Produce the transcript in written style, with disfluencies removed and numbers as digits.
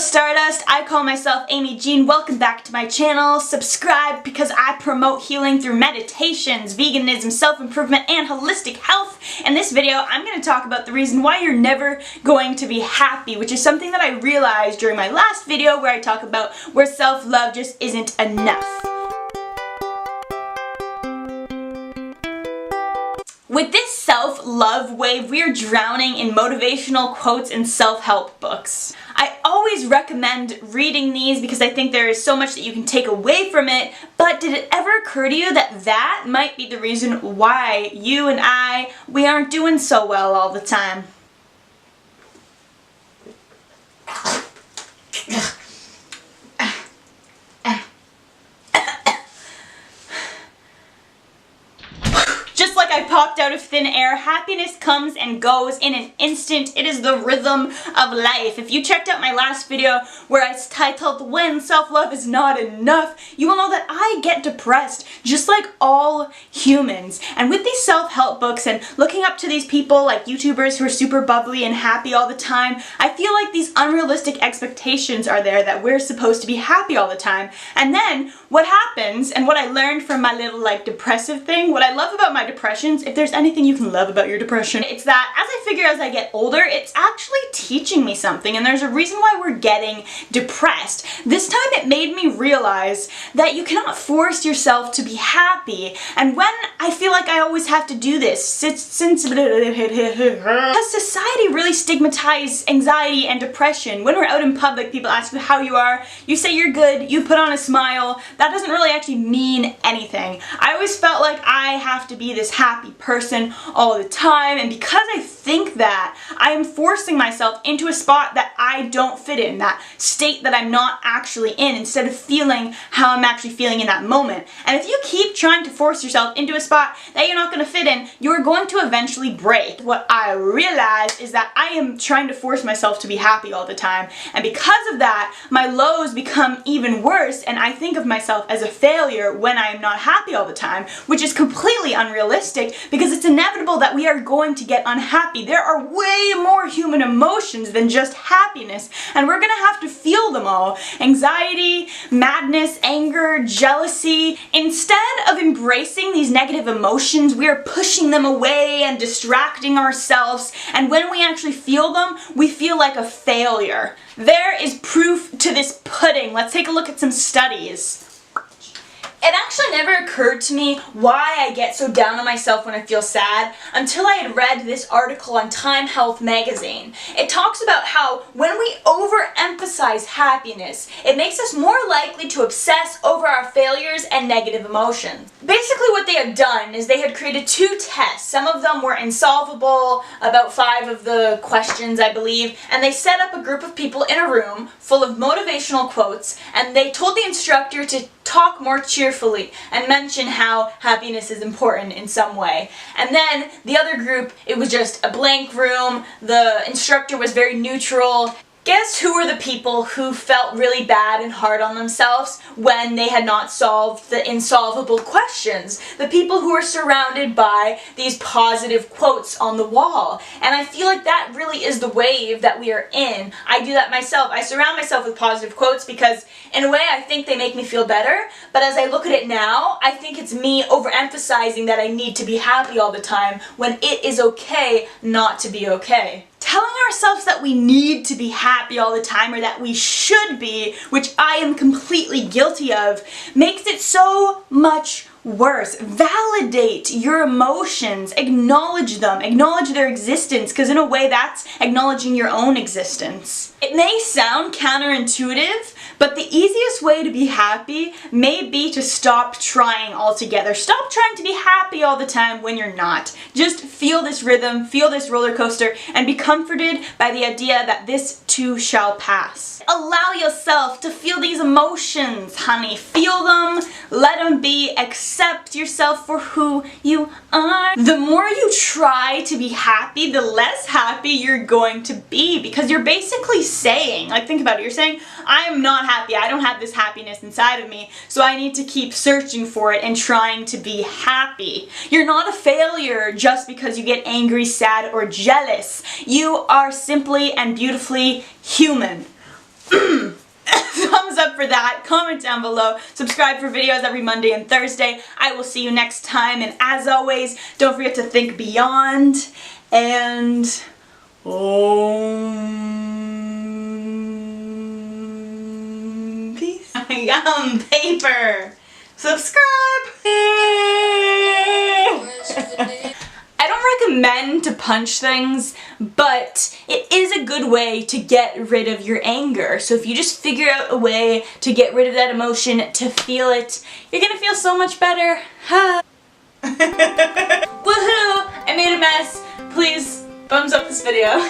Stardust, I call myself Amy Jean. Welcome back to my channel. Subscribe because I promote healing through meditations, veganism, self-improvement, and holistic health. In this video, I'm going to talk about the reason why you're never going to be happy, which is something that I realized during my last video where I talk about where self-love just isn't enough. With this self-love wave, we are drowning in motivational quotes and self-help books. I always recommend reading these because I think there is so much that you can take away from it, but did it ever occur to you that that might be the reason why you and we aren't doing so well all the time? Just like I popped out of thin air, happiness comes and goes in an instant. It is the rhythm of life. If you checked out my last video where I titled When Self-Love is Not Enough, you will know that I get depressed just like all humans. And with these self-help books and looking up to these people like YouTubers who are super bubbly and happy all the time, I feel like these unrealistic expectations are there that we're supposed to be happy all the time. And then what happens, and what I learned from my little depressive thing, what I love about my depressions, if there's anything you can love about your depression, it's that as I get older, it's actually teaching me something, and there's a reason why we're getting depressed. This time it made me realize that you cannot force yourself to be happy, and when I feel like I always have to do this, since has society really stigmatized anxiety and depression? When we're out in public, people ask you how you are, you say you're good, you put on a smile. That doesn't really actually mean anything. I always felt like I have to be this happy person all the time, and because I think that, I am forcing myself into a spot that I don't fit in, that state that I'm not actually in, instead of feeling how I'm actually feeling in that moment. And if you keep trying to force yourself into a spot that you're not going to fit in, you're going to eventually break. What I realized is that I am trying to force myself to be happy all the time, and because of that, my lows become even worse, and I think of myself as a failure when I am not happy all the time, which is completely unrealistic because it's inevitable that we are going to get unhappy. There are way more human emotions than just happiness, and we're gonna have to feel them all. Anxiety, madness, anger, jealousy. Instead of embracing these negative emotions, we are pushing them away and distracting ourselves, and when we actually feel them, we feel like a failure. There is proof to this pudding. Let's take a look at some studies. It actually never occurred to me why I get so down on myself when I feel sad until I had read this article on Time Health magazine. It talks about how when we overemphasize happiness, it makes us more likely to obsess over our failures and negative emotions. Basically what they had done is they had created 2 tests. Some of them were insolvable, about 5 of the questions I believe, and they set up a group of people in a room full of motivational quotes, and they told the instructor to talk more cheerfully and mention how happiness is important in some way. And then the other group, it was just a blank room, the instructor was very neutral. Guess who were the people who felt really bad and hard on themselves when they had not solved the insolvable questions? The people who were surrounded by these positive quotes on the wall. And I feel like that really is the wave that we are in. I do that myself. I surround myself with positive quotes because in a way I think they make me feel better, but as I look at it now, I think it's me overemphasizing that I need to be happy all the time when it is okay not to be okay. Telling ourselves that we need to be happy all the time or that we should be, which I am completely guilty of, makes it so much worse. Validate your emotions, acknowledge them, acknowledge their existence, because in a way that's acknowledging your own existence. It may sound counterintuitive, but the easiest way to be happy may be to stop trying altogether. Stop trying to be happy all the time when you're not. Just feel this rhythm, feel this roller coaster, and be comforted by the idea that this too shall pass. Allow yourself to feel these emotions, honey. Feel them, let them be, accept yourself for who you are. The more you try to be happy, the less happy you're going to be, because you're basically saying, think about it, you're saying, I'm not happy, I don't have this happiness inside of me, so I need to keep searching for it and trying to be happy. You're not a failure just because you get angry, sad, or jealous. You are simply and beautifully human. for that, comment down below. Subscribe for videos every Monday and Thursday. I will see you next time, and as always, don't forget to think beyond and peace. Yum, paper. Subscribe. I don't recommend to punch things, but it is a good way to get rid of your anger. So if you just figure out a way to get rid of that emotion, to feel it, you're gonna feel so much better. Woohoo! I made a mess. Please thumbs up this video.